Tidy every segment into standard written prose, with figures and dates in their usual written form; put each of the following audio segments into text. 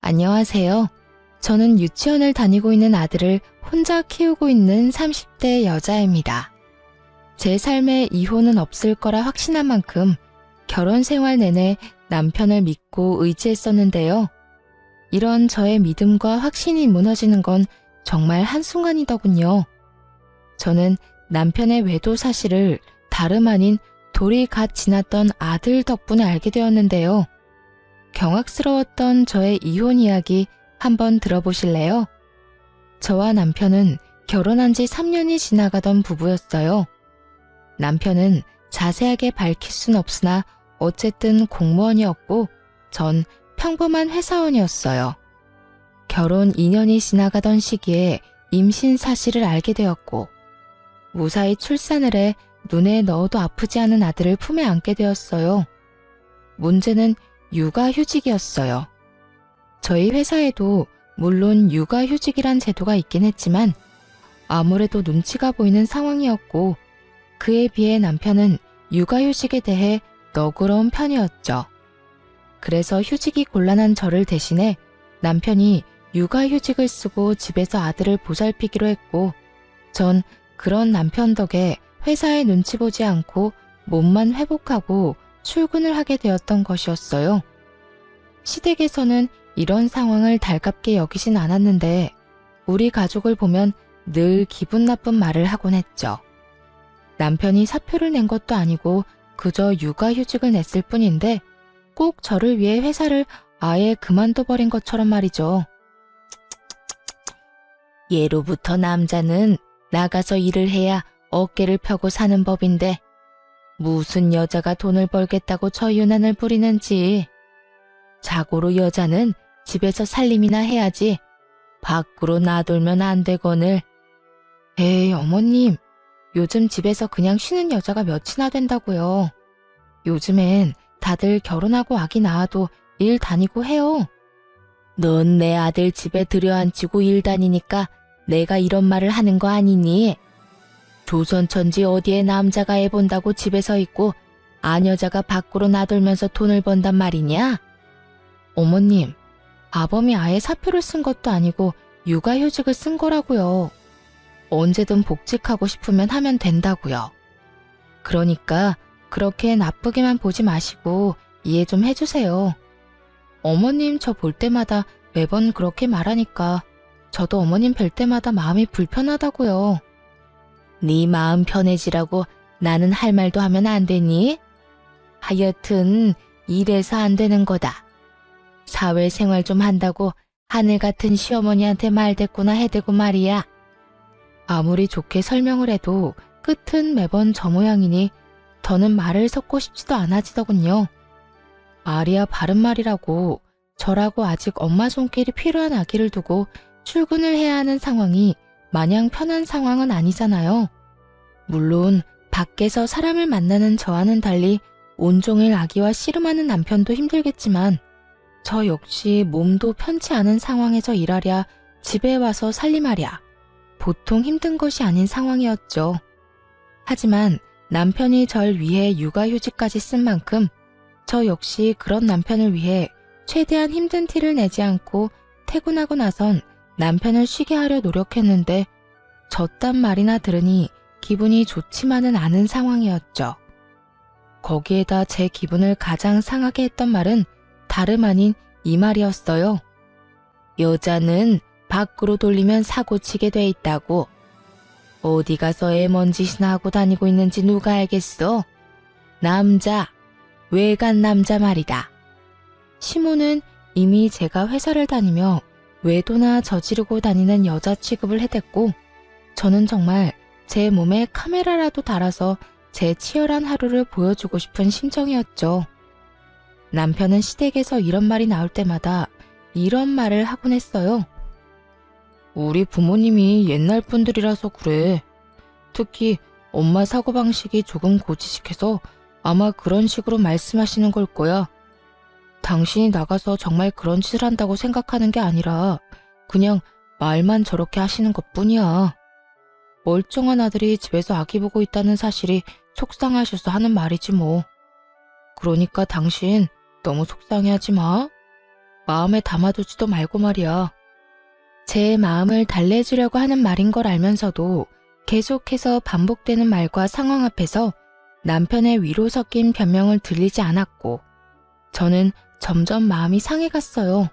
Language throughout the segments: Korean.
안녕하세요. 저는 유치원을 다니고 있는 아들을 혼자 키우고 있는 30대 여자입니다. 제 삶에 이혼은 없을 거라 확신한 만큼 결혼 생활 내내 남편을 믿고 의지했었는데요. 이런 저의 믿음과 확신이 무너지는 건 정말 한순간이더군요. 저는 남편의 외도 사실을 다름 아닌 돌이 갓 지났던 아들 덕분에 알게 되었는데요. 경악스러웠던 저의 이혼 이야기 한번 들어보실래요? 저와 남편은 결혼한 지 3년이 지나가던 부부였어요. 남편은 자세하게 밝힐 순 없으나 어쨌든 공무원이었고 전 평범한 회사원이었어요. 결혼 2년이 지나가던 시기에 임신 사실을 알게 되었고 무사히 출산을 해 눈에 넣어도 아프지 않은 아들을 품에 안게 되었어요. 문제는 육아휴직이었어요. 저희 회사에도 물론 육아휴직이란 제도가 있긴 했지만 아무래도 눈치가 보이는 상황이었고 그에 비해 남편은 육아휴직에 대해 너그러운 편이었죠. 그래서 휴직이 곤란한 저를 대신해 남편이 육아휴직을 쓰고 집에서 아들을 보살피기로 했고 전 그런 남편 덕에 회사에 눈치 보지 않고 몸만 회복하고 출근을 하게 되었던 것이었어요. 시댁에서는 이런 상황을 달갑게 여기진 않았는데 우리 가족을 보면 늘 기분 나쁜 말을 하곤 했죠. 남편이 사표를 낸 것도 아니고 그저 육아휴직을 냈을 뿐인데 꼭 저를 위해 회사를 아예 그만둬버린 것처럼 말이죠. 예로부터 남자는 나가서 일을 해야 어깨를 펴고 사는 법인데 무슨 여자가 돈을 벌겠다고 저 유난을 부리는지. 자고로 여자는 집에서 살림이나 해야지 밖으로 나돌면 안 되거늘. 에이 어머님, 요즘 집에서 그냥 쉬는 여자가 몇이나 된다고요. 요즘엔 다들 결혼하고 아기 낳아도 일 다니고 해요. 넌 내 아들 집에 들여앉히고 일 다니니까 내가 이런 말을 하는 거 아니니? 조선천지 어디에 남자가 애 본다고 집에서 있고 아녀자가 밖으로 나돌면서 돈을 번단 말이냐? 어머님, 아범이 아예 사표를 쓴 것도 아니고 육아휴직을 쓴 거라고요. 언제든 복직하고 싶으면 하면 된다고요. 그러니까 그렇게 나쁘게만 보지 마시고 이해 좀 해주세요. 어머님 저 볼 때마다 매번 그렇게 말하니까 저도 어머님 뵐 때마다 마음이 불편하다고요. 네 마음 편해지라고 나는 할 말도 하면 안 되니? 하여튼 이래서 안 되는 거다. 사회생활 좀 한다고 하늘 같은 시어머니한테 말대꾸나 해대고 말이야. 아무리 좋게 설명을 해도 끝은 매번 저 모양이니 더는 말을 섞고 싶지도 않아지더군요. 말이야 바른 말이라고 저라고 아직 엄마 손길이 필요한 아기를 두고 출근을 해야 하는 상황이 마냥 편한 상황은 아니잖아요. 물론 밖에서 사람을 만나는 저와는 달리 온종일 아기와 씨름하는 남편도 힘들겠지만 저 역시 몸도 편치 않은 상황에서 일하랴 집에 와서 살림하랴 보통 힘든 것이 아닌 상황이었죠. 하지만 남편이 절 위해 육아휴직까지 쓴 만큼 저 역시 그런 남편을 위해 최대한 힘든 티를 내지 않고 퇴근하고 나선 남편을 쉬게 하려 노력했는데 저딴 말이나 들으니 기분이 좋지만은 않은 상황이었죠. 거기에다 제 기분을 가장 상하게 했던 말은 다름 아닌 이 말이었어요. 여자는 밖으로 돌리면 사고치게 돼 있다고. 어디 가서 애 뭔 짓이나 하고 다니고 있는지 누가 알겠어? 남자, 외간 남자 말이다. 시모는 이미 제가 회사를 다니며 외도나 저지르고 다니는 여자 취급을 해댔고 저는 정말 제 몸에 카메라라도 달아서 제 치열한 하루를 보여주고 싶은 심정이었죠. 남편은 시댁에서 이런 말이 나올 때마다 이런 말을 하곤 했어요. 우리 부모님이 옛날 분들이라서 그래. 특히 엄마 사고방식이 조금 고지식해서 아마 그런 식으로 말씀하시는 걸 거야. 당신이 나가서 정말 그런 짓을 한다고 생각하는 게 아니라 그냥 말만 저렇게 하시는 것뿐이야. 멀쩡한 아들이 집에서 아기 보고 있다는 사실이 속상하셔서 하는 말이지 뭐. 그러니까 당신 너무 속상해하지 마. 마음에 담아두지도 말고 말이야. 제 마음을 달래주려고 하는 말인 걸 알면서도 계속해서 반복되는 말과 상황 앞에서 남편의 위로 섞인 변명을 들리지 않았고 저는 점점 마음이 상해갔어요.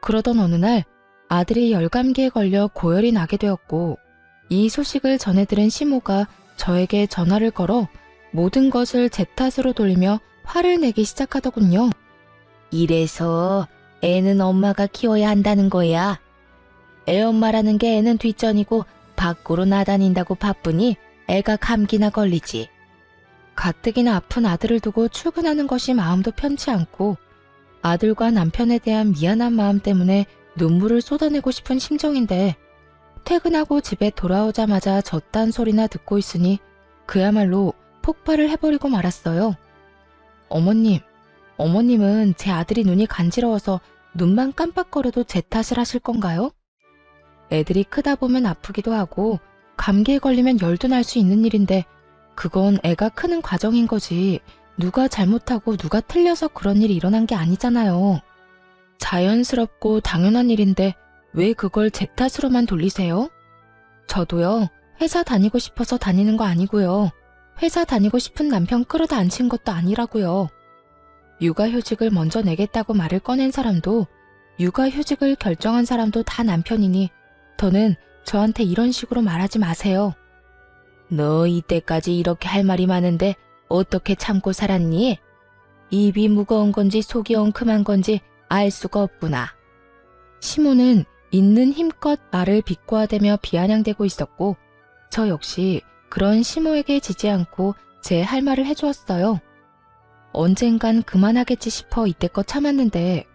그러던 어느 날 아들이 열감기에 걸려 고열이 나게 되었고 이 소식을 전해 들은 시모가 저에게 전화를 걸어 모든 것을 제 탓으로 돌리며 화를 내기 시작하더군요. 이래서 애는 엄마가 키워야 한다는 거야. 애 엄마라는 게 애는 뒷전이고 밖으로 나다닌다고 바쁘니 애가 감기나 걸리지. 가뜩이나 아픈 아들을 두고 출근하는 것이 마음도 편치 않고 아들과 남편에 대한 미안한 마음 때문에 눈물을 쏟아내고 싶은 심정인데 퇴근하고 집에 돌아오자마자 저딴 소리나 듣고 있으니 그야말로 폭발을 해버리고 말았어요. 어머님은 제 아들이 눈이 간지러워서 눈만 깜빡거려도 제 탓을 하실 건가요? 애들이 크다 보면 아프기도 하고 감기에 걸리면 열도 날 수 있는 일인데 그건 애가 크는 과정인 거지 누가 잘못하고 누가 틀려서 그런 일이 일어난 게 아니잖아요. 자연스럽고 당연한 일인데 왜 그걸 제 탓으로만 돌리세요? 저도요, 회사 다니고 싶어서 다니는 거 아니고요. 회사 다니고 싶은 남편 끌어다 앉힌 것도 아니라고요. 육아휴직을 먼저 내겠다고 말을 꺼낸 사람도 육아휴직을 결정한 사람도 다 남편이니 더는 저한테 이런 식으로 말하지 마세요. 너 이때까지 이렇게 할 말이 많은데 어떻게 참고 살았니? 입이 무거운 건지 속이 엉큼한 건지 알 수가 없구나. 시모는 있는 힘껏 말을 비꼬아대며 비아냥대고 있었고 저 역시 그런 시모에게 지지 않고 제 할 말을 해주었어요. 언젠간 그만하겠지 싶어 이때껏 참았는데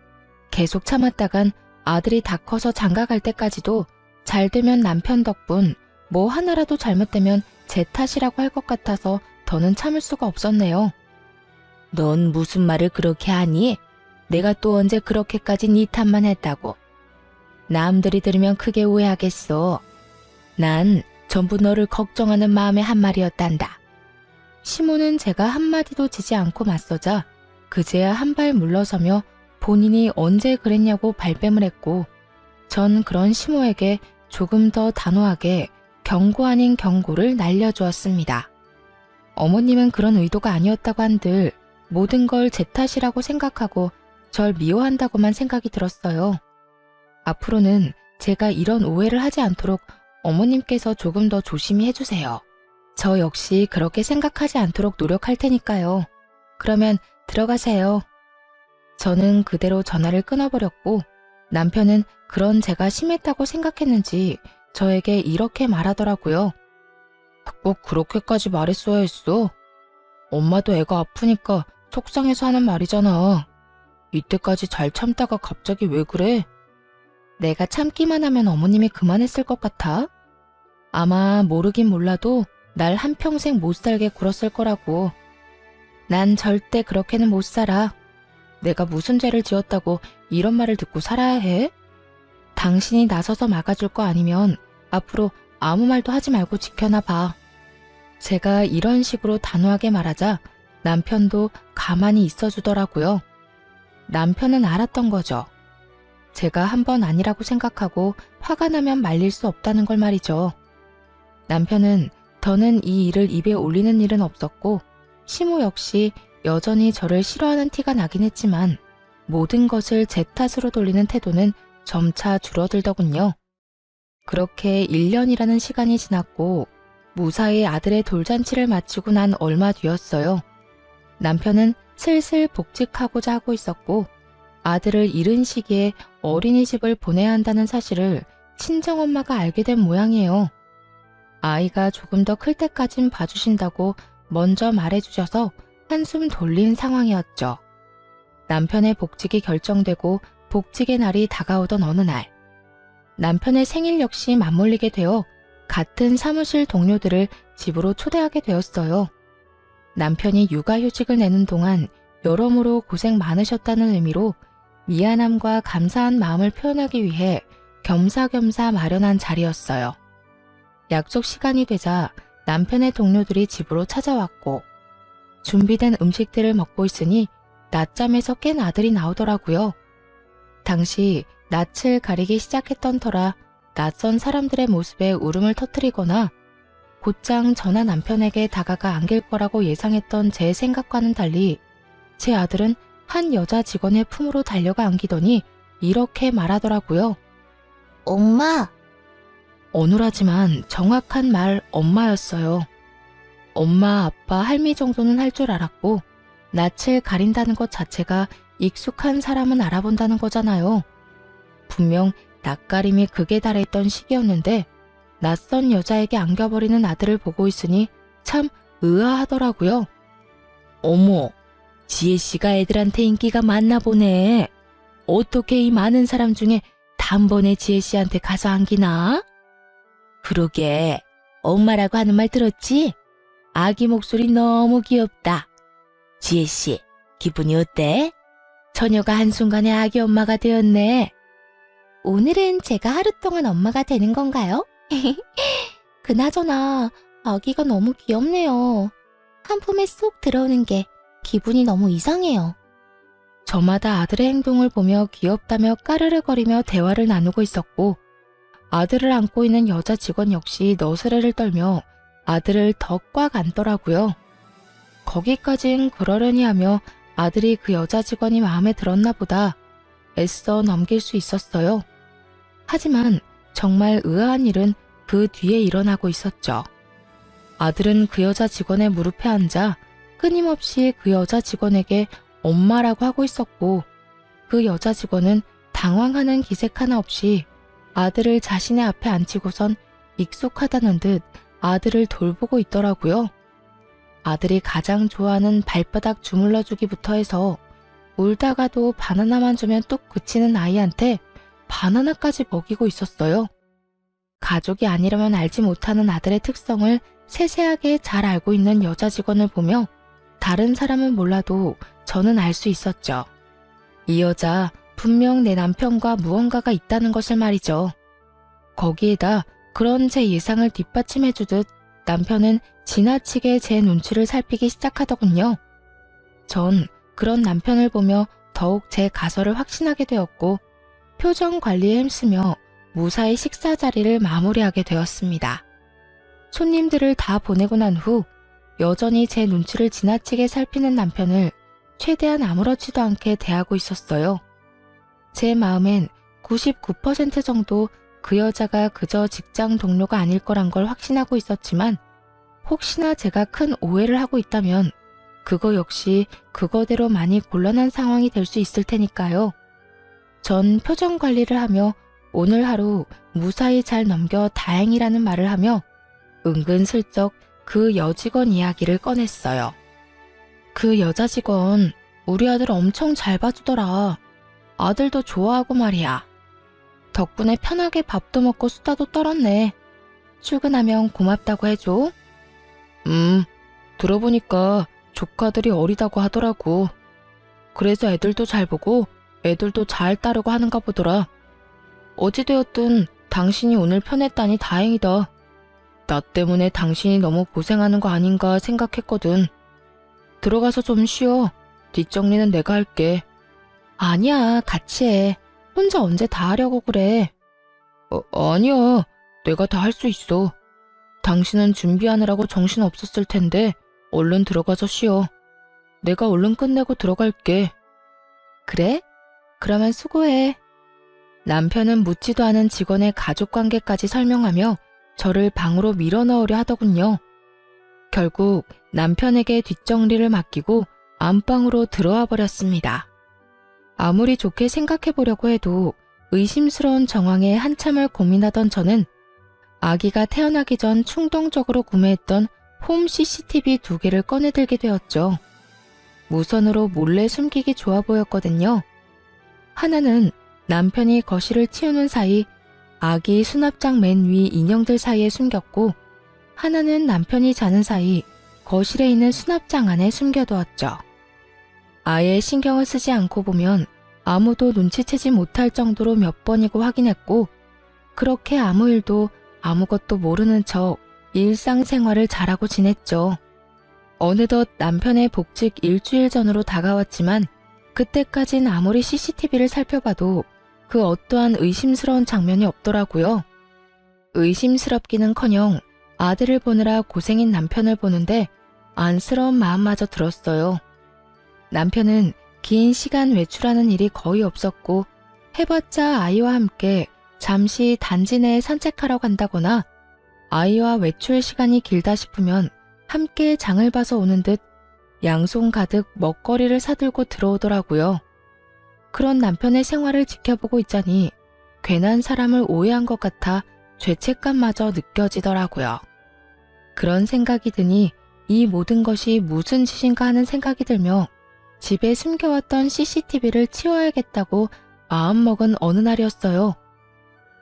계속 참았다간 아들이 다 커서 장가갈 때까지도 잘 되면 남편 덕분 뭐 하나라도 잘못되면 제 탓이라고 할 것 같아서 더는 참을 수가 없었네요. 넌 무슨 말을 그렇게 하니? 내가 또 언제 그렇게까지 네 탓만 했다고. 남들이 들으면 크게 오해하겠어. 난 전부 너를 걱정하는 마음의 한 말이었단다. 시모는 제가 한마디도 지지 않고 맞서자 그제야 한 발 물러서며 본인이 언제 그랬냐고 발뺌을 했고 전 그런 시모에게 조금 더 단호하게 경고 아닌 경고를 날려주었습니다. 어머님은 그런 의도가 아니었다고 한들 모든 걸 제 탓이라고 생각하고 절 미워한다고만 생각이 들었어요. 앞으로는 제가 이런 오해를 하지 않도록 어머님께서 조금 더 조심히 해주세요. 저 역시 그렇게 생각하지 않도록 노력할 테니까요. 그러면 들어가세요. 저는 그대로 전화를 끊어버렸고 남편은 그런 제가 심했다고 생각했는지 저에게 이렇게 말하더라고요. 꼭 그렇게까지 말했어야 했어. 엄마도 애가 아프니까 속상해서 하는 말이잖아. 이때까지 잘 참다가 갑자기 왜 그래? 내가 참기만 하면 어머님이 그만했을 것 같아? 아마 모르긴 몰라도 날 한평생 못 살게 굴었을 거라고. 난 절대 그렇게는 못 살아. 내가 무슨 죄를 지었다고 이런 말을 듣고 살아야 해? 당신이 나서서 막아줄 거 아니면 앞으로 아무 말도 하지 말고 지켜나 봐. 제가 이런 식으로 단호하게 말하자 남편도 가만히 있어주더라고요. 남편은 알았던 거죠. 제가 한 번 아니라고 생각하고 화가 나면 말릴 수 없다는 걸 말이죠. 남편은 더는 이 일을 입에 올리는 일은 없었고 시모 역시 여전히 저를 싫어하는 티가 나긴 했지만 모든 것을 제 탓으로 돌리는 태도는 점차 줄어들더군요. 그렇게 1년이라는 시간이 지났고 무사히 아들의 돌잔치를 마치고 난 얼마 뒤였어요. 남편은 슬슬 복직하고자 하고 있었고 아들을 잃은 시기에 어린이집을 보내야 한다는 사실을 친정엄마가 알게 된 모양이에요. 아이가 조금 더 클 때까진 봐주신다고 먼저 말해주셔서 한숨 돌린 상황이었죠. 남편의 복직이 결정되고 복직의 날이 다가오던 어느 날 남편의 생일 역시 맞물리게 되어 같은 사무실 동료들을 집으로 초대하게 되었어요. 남편이 육아휴직을 내는 동안 여러모로 고생 많으셨다는 의미로 미안함과 감사한 마음을 표현하기 위해 겸사겸사 마련한 자리였어요. 약속 시간이 되자 남편의 동료들이 집으로 찾아왔고 준비된 음식들을 먹고 있으니 낮잠에서 깬 아들이 나오더라고요. 당시 낯을 가리기 시작했던 터라 낯선 사람들의 모습에 울음을 터뜨리거나 곧장 전화 남편에게 다가가 안길 거라고 예상했던 제 생각과는 달리 제 아들은 한 여자 직원의 품으로 달려가 안기더니 이렇게 말하더라고요. 엄마, 어눌하지만 정확한 말 엄마였어요. 엄마, 아빠, 할미 정도는 할 줄 알았고 낯을 가린다는 것 자체가 익숙한 사람은 알아본다는 거잖아요. 분명 낯가림이 극에 달했던 시기였는데 낯선 여자에게 안겨버리는 아들을 보고 있으니 참 의아하더라고요. 어머, 지혜씨가 애들한테 인기가 많나 보네. 어떻게 이 많은 사람 중에 단번에 지혜씨한테 가서 안기나? 그러게, 엄마라고 하는 말 들었지? 아기 목소리 너무 귀엽다. 지혜씨, 기분이 어때? 처녀가 한순간에 아기 엄마가 되었네. 오늘은 제가 하루 동안 엄마가 되는 건가요? 그나저나 아기가 너무 귀엽네요. 한 품에 쏙 들어오는 게 기분이 너무 이상해요. 저마다 아들의 행동을 보며 귀엽다며 까르르거리며 대화를 나누고 있었고 아들을 안고 있는 여자 직원 역시 너스레를 떨며 아들을 더 꽉 안더라고요. 거기까진 그러려니 하며 아들이 그 여자 직원이 마음에 들었나 보다 애써 넘길 수 있었어요. 하지만 정말 의아한 일은 그 뒤에 일어나고 있었죠. 아들은 그 여자 직원의 무릎에 앉아 끊임없이 그 여자 직원에게 엄마라고 하고 있었고 그 여자 직원은 당황하는 기색 하나 없이 아들을 자신의 앞에 앉히고선 익숙하다는 듯 아들을 돌보고 있더라고요. 아들이 가장 좋아하는 발바닥 주물러주기부터 해서 울다가도 바나나만 주면 뚝 그치는 아이한테 바나나까지 먹이고 있었어요. 가족이 아니라면 알지 못하는 아들의 특성을 세세하게 잘 알고 있는 여자 직원을 보며 다른 사람은 몰라도 저는 알 수 있었죠. 이 여자 분명 내 남편과 무언가가 있다는 것을 말이죠. 거기에다 그런 제 예상을 뒷받침해주듯 남편은 지나치게 제 눈치를 살피기 시작하더군요. 전 그런 남편을 보며 더욱 제 가설을 확신하게 되었고 표정 관리에 힘쓰며 무사히 식사 자리를 마무리하게 되었습니다. 손님들을 다 보내고 난 후 여전히 제 눈치를 지나치게 살피는 남편을 최대한 아무렇지도 않게 대하고 있었어요. 제 마음엔 99% 정도 그 여자가 그저 직장 동료가 아닐 거란 걸 확신하고 있었지만 혹시나 제가 큰 오해를 하고 있다면 그거 역시 그거대로 많이 곤란한 상황이 될 수 있을 테니까요. 전 표정 관리를 하며 오늘 하루 무사히 잘 넘겨 다행이라는 말을 하며 은근슬쩍 그 여직원 이야기를 꺼냈어요. 그 여자 직원 우리 아들 엄청 잘 봐주더라. 아들도 좋아하고 말이야. 덕분에 편하게 밥도 먹고 수다도 떨었네. 출근하면 고맙다고 해줘. 들어보니까 조카들이 어리다고 하더라고. 그래서 애들도 잘 보고 애들도 잘 따르고 하는가 보더라. 어찌되었든 당신이 오늘 편했다니 다행이다. 나 때문에 당신이 너무 고생하는 거 아닌가 생각했거든. 들어가서 좀 쉬어. 뒷정리는 내가 할게. 아니야, 같이 해. 혼자 언제 다 하려고 그래. 아니야. 내가 다 할 수 있어. 당신은 준비하느라고 정신 없었을 텐데 얼른 들어가서 쉬어. 내가 얼른 끝내고 들어갈게. 그래? 그러면 수고해. 남편은 묻지도 않은 직원의 가족관계까지 설명하며 저를 방으로 밀어넣으려 하더군요. 결국 남편에게 뒷정리를 맡기고 안방으로 들어와 버렸습니다. 아무리 좋게 생각해보려고 해도 의심스러운 정황에 한참을 고민하던 저는 아기가 태어나기 전 충동적으로 구매했던 홈 CCTV 2개를 꺼내들게 되었죠. 무선으로 몰래 숨기기 좋아 보였거든요. 하나는 남편이 거실을 치우는 사이 아기 수납장 맨 위 인형들 사이에 숨겼고 하나는 남편이 자는 사이 거실에 있는 수납장 안에 숨겨두었죠. 아예 신경을 쓰지 않고 보면 아무도 눈치채지 못할 정도로 몇 번이고 확인했고 그렇게 아무 일도 아무것도 모르는 척 일상생활을 잘하고 지냈죠. 어느덧 남편의 복직 일주일 전으로 다가왔지만 그때까진 아무리 CCTV를 살펴봐도 그 어떠한 의심스러운 장면이 없더라고요. 의심스럽기는커녕 아들을 보느라 고생인 남편을 보는데 안쓰러운 마음마저 들었어요. 남편은 긴 시간 외출하는 일이 거의 없었고 해봤자 아이와 함께 잠시 단지 내에 산책하러 간다거나 아이와 외출 시간이 길다 싶으면 함께 장을 봐서 오는 듯 양손 가득 먹거리를 사들고 들어오더라고요. 그런 남편의 생활을 지켜보고 있자니 괜한 사람을 오해한 것 같아 죄책감마저 느껴지더라고요. 그런 생각이 드니 이 모든 것이 무슨 짓인가 하는 생각이 들며 집에 숨겨왔던 CCTV를 치워야겠다고 마음먹은 어느 날이었어요.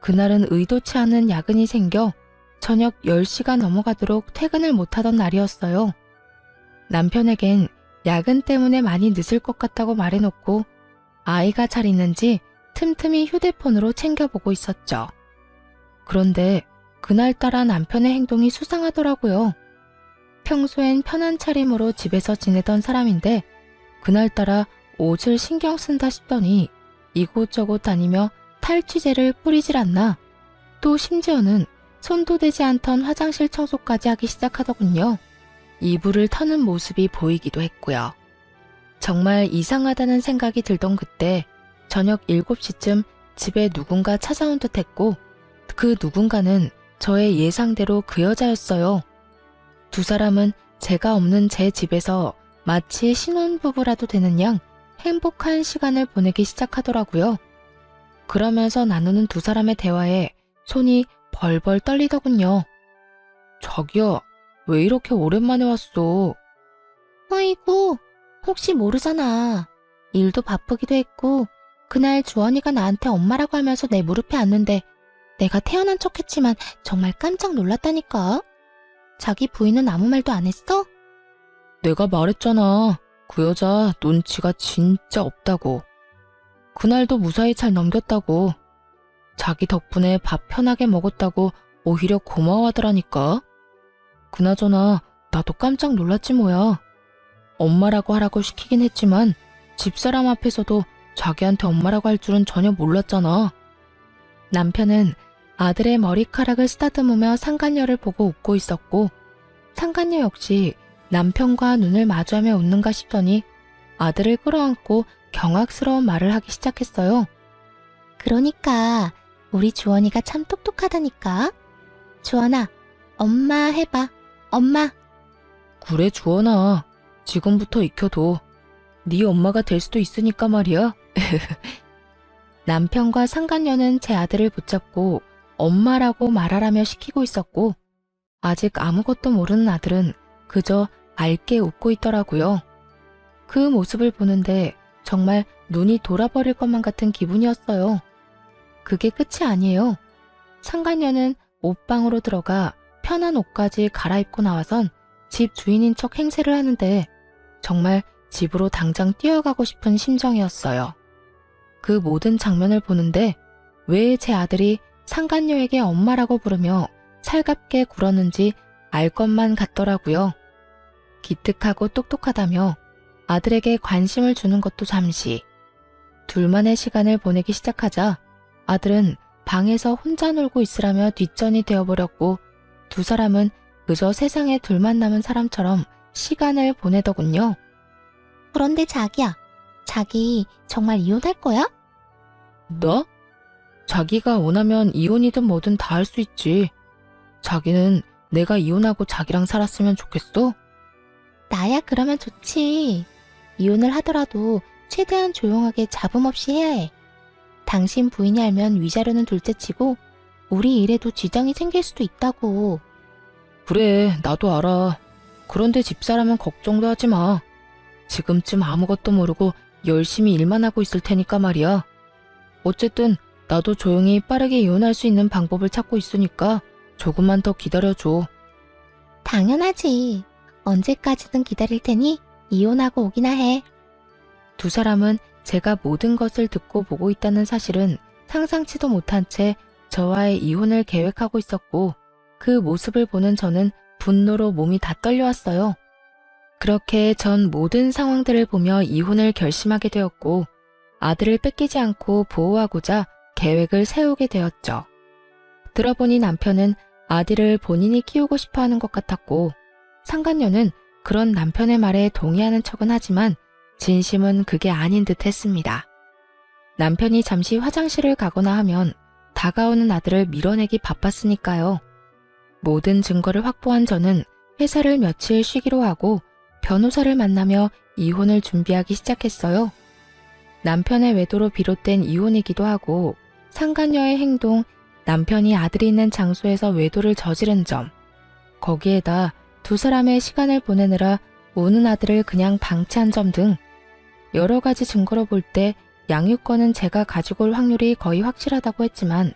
그날은 의도치 않은 야근이 생겨 저녁 10시가 넘어가도록 퇴근을 못하던 날이었어요. 남편에겐 야근 때문에 많이 늦을 것 같다고 말해놓고 아이가 잘 있는지 틈틈이 휴대폰으로 챙겨보고 있었죠. 그런데 그날따라 남편의 행동이 수상하더라고요. 평소엔 편한 차림으로 집에서 지내던 사람인데 그날따라 옷을 신경 쓴다 싶더니 이곳저곳 다니며 탈취제를 뿌리질 않나. 또 심지어는 손도 대지 않던 화장실 청소까지 하기 시작하더군요. 이불을 터는 모습이 보이기도 했고요. 정말 이상하다는 생각이 들던 그때 저녁 7시쯤 집에 누군가 찾아온 듯 했고 그 누군가는 저의 예상대로 그 여자였어요. 두 사람은 제가 없는 제 집에서 마치 신혼부부라도 되는 양 행복한 시간을 보내기 시작하더라고요. 그러면서 나누는 두 사람의 대화에 손이 벌벌 떨리더군요. 자기야, 왜 이렇게 오랜만에 왔어? 아이고, 혹시 모르잖아. 일도 바쁘기도 했고 그날 주원이가 나한테 엄마라고 하면서 내 무릎에 앉는데 내가 태어난 척했지만 정말 깜짝 놀랐다니까. 자기 부인은 아무 말도 안 했어? 내가 말했잖아. 그 여자 눈치가 진짜 없다고. 그날도 무사히 잘 넘겼다고. 자기 덕분에 밥 편하게 먹었다고 오히려 고마워하더라니까. 그나저나 나도 깜짝 놀랐지 뭐야. 엄마라고 하라고 시키긴 했지만 집사람 앞에서도 자기한테 엄마라고 할 줄은 전혀 몰랐잖아. 남편은 아들의 머리카락을 쓰다듬으며 상간녀를 보고 웃고 있었고 상간녀 역시 남편과 눈을 마주하며 웃는가 싶더니 아들을 끌어안고 경악스러운 말을 하기 시작했어요. 그러니까 우리 주원이가 참 똑똑하다니까. 주원아, 엄마 해봐. 엄마. 그래 주원아, 지금부터 익혀둬. 네 엄마가 될 수도 있으니까 말이야. 남편과 상간녀는 제 아들을 붙잡고 엄마라고 말하라며 시키고 있었고 아직 아무것도 모르는 아들은 그저 맑게 웃고 있더라고요. 그 모습을 보는데 정말 눈이 돌아버릴 것만 같은 기분이었어요. 그게 끝이 아니에요. 상간녀는 옷방으로 들어가 편한 옷까지 갈아입고 나와선 집 주인인 척 행세를 하는데 정말 집으로 당장 뛰어가고 싶은 심정이었어요. 그 모든 장면을 보는데 왜 제 아들이 상간녀에게 엄마라고 부르며 살갑게 굴었는지 알 것만 같더라고요. 기특하고 똑똑하다며 아들에게 관심을 주는 것도 잠시. 둘만의 시간을 보내기 시작하자 아들은 방에서 혼자 놀고 있으라며 뒷전이 되어버렸고 두 사람은 그저 세상에 둘만 남은 사람처럼 시간을 보내더군요. 그런데 자기야, 자기 정말 이혼할 거야? 너? 자기가 원하면 이혼이든 뭐든 다 할 수 있지. 자기는 내가 이혼하고 자기랑 살았으면 좋겠어? 나야 그러면 좋지. 이혼을 하더라도 최대한 조용하게 잡음 없이 해야 해. 당신 부인이 알면 위자료는 둘째치고 우리 일에도 지장이 생길 수도 있다고. 그래, 나도 알아. 그런데 집사람은 걱정도 하지 마. 지금쯤 아무것도 모르고 열심히 일만 하고 있을 테니까 말이야. 어쨌든 나도 조용히 빠르게 이혼할 수 있는 방법을 찾고 있으니까 조금만 더 기다려줘. 당연하지. 언제까지든 기다릴 테니 이혼하고 오기나 해. 두 사람은 제가 모든 것을 듣고 보고 있다는 사실은 상상치도 못한 채 저와의 이혼을 계획하고 있었고 그 모습을 보는 저는 분노로 몸이 다 떨려왔어요. 그렇게 전 모든 상황들을 보며 이혼을 결심하게 되었고 아들을 뺏기지 않고 보호하고자 계획을 세우게 되었죠. 들어보니 남편은 아들을 본인이 키우고 싶어 하는 것 같았고, 상간녀는 그런 남편의 말에 동의하는 척은 하지만 진심은 그게 아닌 듯 했습니다. 남편이 잠시 화장실을 가거나 하면 다가오는 아들을 밀어내기 바빴으니까요. 모든 증거를 확보한 저는 회사를 며칠 쉬기로 하고 변호사를 만나며 이혼을 준비하기 시작했어요. 남편의 외도로 비롯된 이혼이기도 하고 상간녀의 행동, 남편이 아들이 있는 장소에서 외도를 저지른 점, 거기에다 두 사람의 시간을 보내느라 우는 아들을 그냥 방치한 점 등 여러 가지 증거로 볼 때 양육권은 제가 가지고 올 확률이 거의 확실하다고 했지만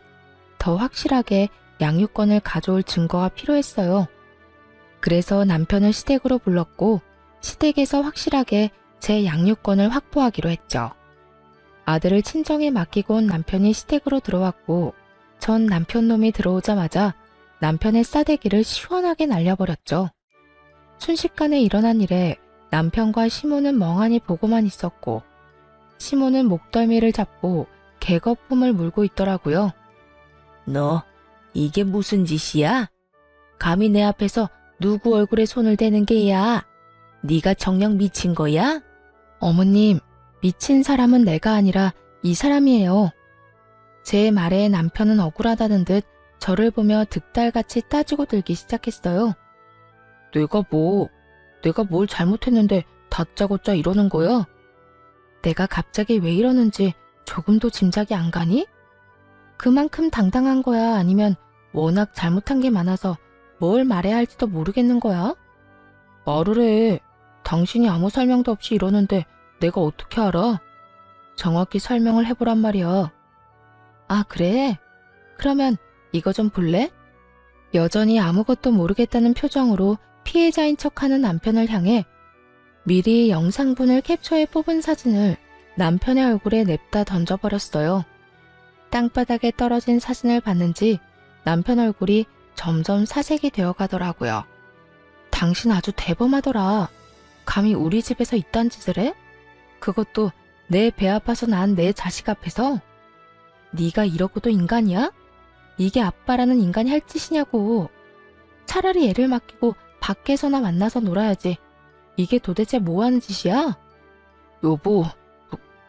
더 확실하게 양육권을 가져올 증거가 필요했어요. 그래서 남편을 시댁으로 불렀고 시댁에서 확실하게 제 양육권을 확보하기로 했죠. 아들을 친정에 맡기고 온 남편이 시댁으로 들어왔고 전 남편 놈이 들어오자마자 남편의 싸대기를 시원하게 날려버렸죠. 순식간에 일어난 일에 남편과 시모는 멍하니 보고만 있었고 시모는 목덜미를 잡고 개거품을 물고 있더라고요. 너 이게 무슨 짓이야? 감히 내 앞에서 누구 얼굴에 손을 대는 게야? 네가 정녕 미친 거야? 어머님, 미친 사람은 내가 아니라 이 사람이에요. 제 말에 남편은 억울하다는 듯 저를 보며 득달같이 따지고 들기 시작했어요. 내가 뭘 잘못했는데 다짜고짜 이러는 거야? 내가 갑자기 왜 이러는지 조금도 짐작이 안 가니? 그만큼 당당한 거야? 아니면 워낙 잘못한 게 많아서 뭘 말해야 할지도 모르겠는 거야? 말을 해. 당신이 아무 설명도 없이 이러는데 내가 어떻게 알아? 정확히 설명을 해보란 말이야. 아, 그래? 그러면 이거 좀 볼래? 여전히 아무것도 모르겠다는 표정으로 피해자인 척하는 남편을 향해 미리 영상분을 캡처해 뽑은 사진을 남편의 얼굴에 냅다 던져버렸어요. 땅바닥에 떨어진 사진을 봤는지 남편 얼굴이 점점 사색이 되어 가더라고요. 당신 아주 대범하더라. 감히 우리 집에서 이딴 짓을 해? 그것도 내 배 아파서 난 내 자식 앞에서? 네가 이러고도 인간이야? 이게 아빠라는 인간이 할 짓이냐고. 차라리 애를 맡기고 밖에서나 만나서 놀아야지. 이게 도대체 뭐 하는 짓이야? 여보,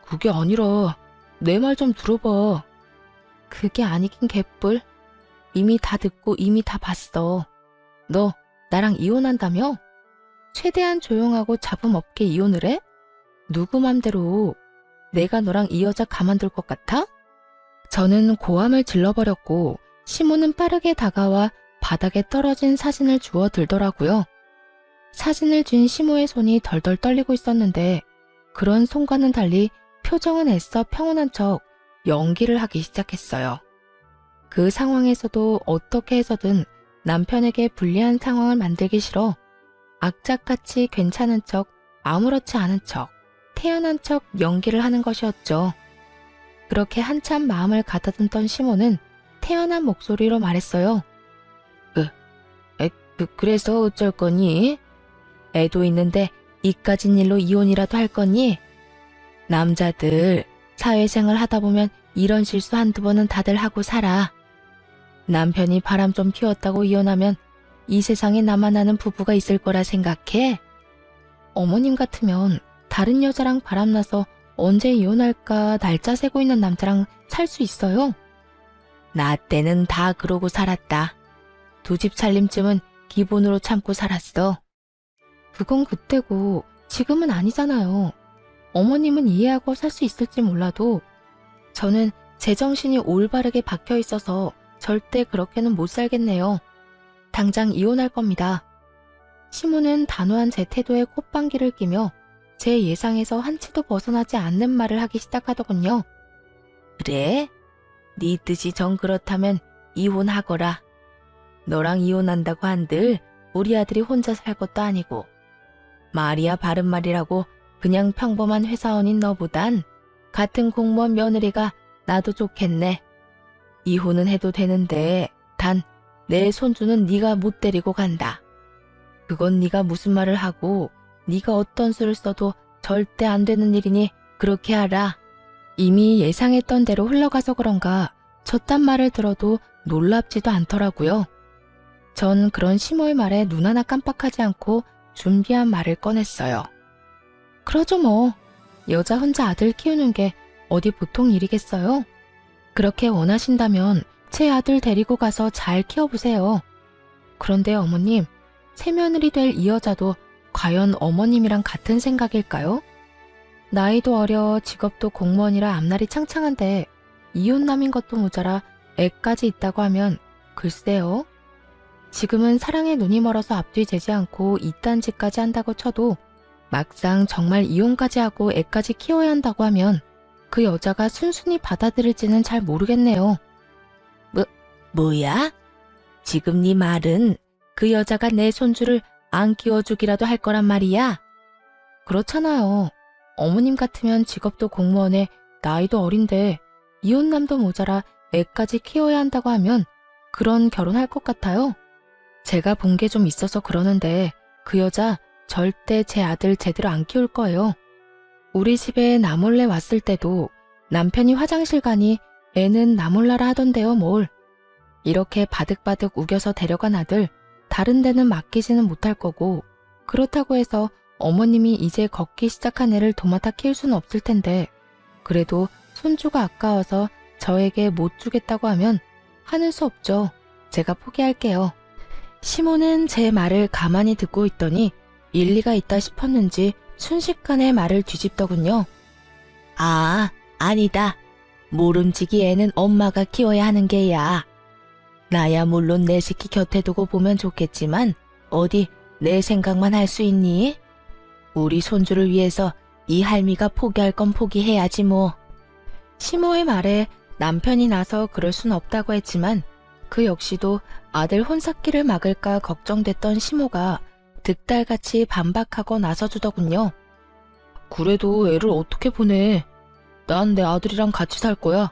그게 아니라 내 말 좀 들어봐. 그게 아니긴 개뿔. 이미 다 듣고 이미 다 봤어. 너 나랑 이혼한다며? 최대한 조용하고 잡음 없게 이혼을 해? 누구 맘대로. 내가 너랑 이 여자 가만둘 것 같아? 저는 고함을 질러버렸고 시모는 빠르게 다가와 바닥에 떨어진 사진을 주워 들더라고요. 사진을 쥔 시모의 손이 덜덜 떨리고 있었는데 그런 손과는 달리 표정은 애써 평온한 척 연기를 하기 시작했어요. 그 상황에서도 어떻게 해서든 남편에게 불리한 상황을 만들기 싫어 악착같이 괜찮은 척, 아무렇지 않은 척, 태연한 척 연기를 하는 것이었죠. 그렇게 한참 마음을 가다듬던 시모는 태연한 목소리로 말했어요. 그래서 어쩔 거니? 애도 있는데 이까진 일로 이혼이라도 할 거니? 남자들 사회생활 하다 보면 이런 실수 한두 번은 다들 하고 살아. 남편이 바람 좀 피웠다고 이혼하면 이 세상에 나만 아는 부부가 있을 거라 생각해? 어머님 같으면 다른 여자랑 바람나서 언제 이혼할까 날짜 세고 있는 남자랑 살 수 있어요? 나 때는 다 그러고 살았다. 두 집 살림쯤은 기본으로 참고 살았어. 그건 그때고 지금은 아니잖아요. 어머님은 이해하고 살 수 있을지 몰라도 저는 제정신이 올바르게 박혀 있어서 절대 그렇게는 못 살겠네요. 당장 이혼할 겁니다. 시모는 단호한 제 태도에 콧방귀를 끼며 제 예상에서 한치도 벗어나지 않는 말을 하기 시작하더군요. 그래? 네 뜻이 정 그렇다면 이혼하거라. 너랑 이혼한다고 한들 우리 아들이 혼자 살 것도 아니고 말이야 바른 말이라고 그냥 평범한 회사원인 너보단 같은 공무원 며느리가 나도 좋겠네. 이혼은 해도 되는데 단 내 손주는 네가 못 데리고 간다. 그건 네가 무슨 말을 하고 네가 어떤 수를 써도 절대 안 되는 일이니 그렇게 알아. 이미 예상했던 대로 흘러가서 그런가 저딴 말을 들어도 놀랍지도 않더라고요. 전 그런 시모의 말에 눈 하나 깜빡하지 않고 준비한 말을 꺼냈어요. 그러죠 뭐. 여자 혼자 아들 키우는 게 어디 보통 일이겠어요? 그렇게 원하신다면 제 아들 데리고 가서 잘 키워보세요. 그런데 어머님, 새며느리 될 이 여자도 과연 어머님이랑 같은 생각일까요? 나이도 어려 직업도 공무원이라 앞날이 창창한데 이혼남인 것도 모자라 애까지 있다고 하면 글쎄요. 지금은 사랑에 눈이 멀어서 앞뒤 재지 않고 이딴 짓까지 한다고 쳐도 막상 정말 이혼까지 하고 애까지 키워야 한다고 하면 그 여자가 순순히 받아들일지는 잘 모르겠네요. 뭐야? 지금 네 말은 그 여자가 내 손주를 안 키워주기라도 할 거란 말이야? 그렇잖아요. 어머님 같으면 직업도 공무원에 나이도 어린데 이혼남도 모자라 애까지 키워야 한다고 하면 그런 결혼할 것 같아요. 제가 본 게 좀 있어서 그러는데 그 여자 절대 제 아들 제대로 안 키울 거예요. 우리 집에 나 몰래 왔을 때도 남편이 화장실 가니 애는 나 몰라라 하던데요 뭘. 이렇게 바득바득 우겨서 데려간 아들 다른 데는 맡기지는 못할 거고 그렇다고 해서 어머님이 이제 걷기 시작한 애를 도맡아 키울 수는 없을 텐데 그래도 손주가 아까워서 저에게 못 주겠다고 하면 하는 수 없죠. 제가 포기할게요. 시모는 제 말을 가만히 듣고 있더니 일리가 있다 싶었는지 순식간에 말을 뒤집더군요. 아, 아니다. 모름지기 애는 엄마가 키워야 하는 게야. 나야 물론 내 새끼 곁에 두고 보면 좋겠지만 어디 내 생각만 할 수 있니? 우리 손주를 위해서 이 할미가 포기할 건 포기해야지 뭐. 시모의 말에 남편이 나서 그럴 순 없다고 했지만 그 역시도 아들 혼삭기를 막을까 걱정됐던 시모가 득달같이 반박하고 나서주더군요. 그래도 애를 어떻게 보내? 난 내 아들이랑 같이 살 거야.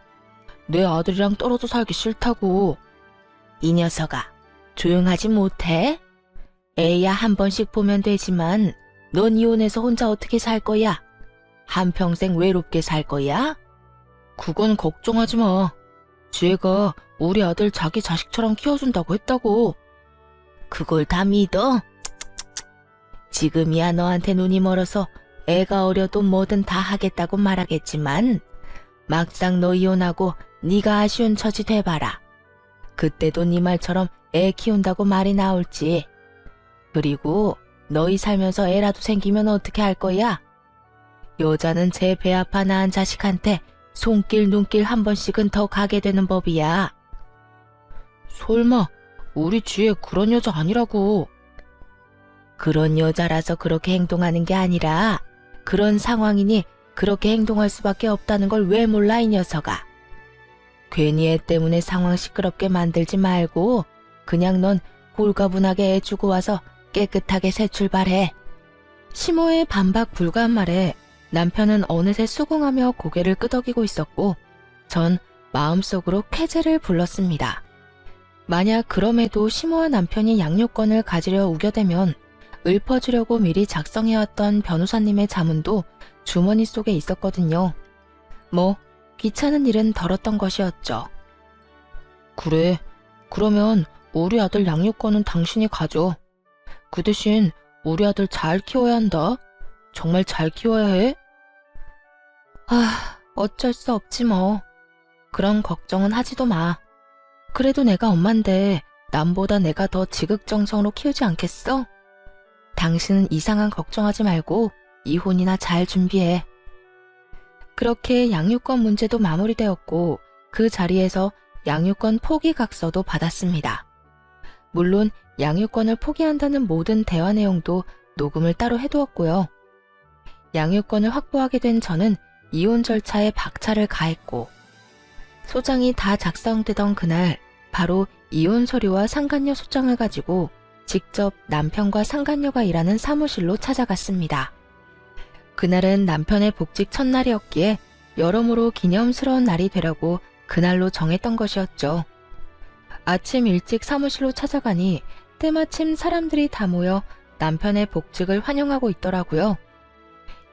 내 아들이랑 떨어져 살기 싫다고. 이 녀석아, 조용하지 못해? 애야 한 번씩 보면 되지만 넌 이혼해서 혼자 어떻게 살 거야? 한평생 외롭게 살 거야? 그건 걱정하지 마. 지혜가 우리 아들 자기 자식처럼 키워준다고 했다고. 그걸 다 믿어? 지금이야 너한테 눈이 멀어서 애가 어려도 뭐든 다 하겠다고 말하겠지만 막상 너 이혼하고 네가 아쉬운 처지 돼봐라. 그때도 네 말처럼 애 키운다고 말이 나올지. 그리고 너희 살면서 애라도 생기면 어떻게 할 거야? 여자는 제 배 아파 낳은 자식한테 손길 눈길 한 번씩은 더 가게 되는 법이야. 설마 우리 지혜 그런 여자 아니라고. 그런 여자라서 그렇게 행동하는 게 아니라 그런 상황이니 그렇게 행동할 수밖에 없다는 걸 왜 몰라 이 녀석아. 괜히 애 때문에 상황 시끄럽게 만들지 말고 그냥 넌 홀가분하게 애 주고 와서 깨끗하게 새 출발해. 시모의 반박 불가한 말에 남편은 어느새 수긍하며 고개를 끄덕이고 있었고 전 마음속으로 쾌재를 불렀습니다. 만약 그럼에도 시모와 남편이 양육권을 가지려 우겨대면 읊어주려고 미리 작성해왔던 변호사님의 자문도 주머니 속에 있었거든요. 뭐 귀찮은 일은 덜었던 것이었죠. 그래, 그러면 우리 아들 양육권은 당신이 가져. 그 대신 우리 아들 잘 키워야 한다. 정말 잘 키워야 해. 어쩔 수 없지 뭐. 그런 걱정은 하지도 마. 그래도 내가 엄만데 남보다 내가 더 지극정성으로 키우지 않겠어? 당신은 이상한 걱정하지 말고 이혼이나 잘 준비해. 그렇게 양육권 문제도 마무리되었고 그 자리에서 양육권 포기 각서도 받았습니다. 물론 양육권을 포기한다는 모든 대화 내용도 녹음을 따로 해두었고요. 양육권을 확보하게 된 저는 이혼 절차에 박차를 가했고 소장이 다 작성되던 그날 바로 이혼 서류와 상간녀 소장을 가지고 직접 남편과 상간녀가 일하는 사무실로 찾아갔습니다. 그날은 남편의 복직 첫날이었기에 여러모로 기념스러운 날이 되려고 그날로 정했던 것이었죠. 아침 일찍 사무실로 찾아가니 때마침 사람들이 다 모여 남편의 복직을 환영하고 있더라고요.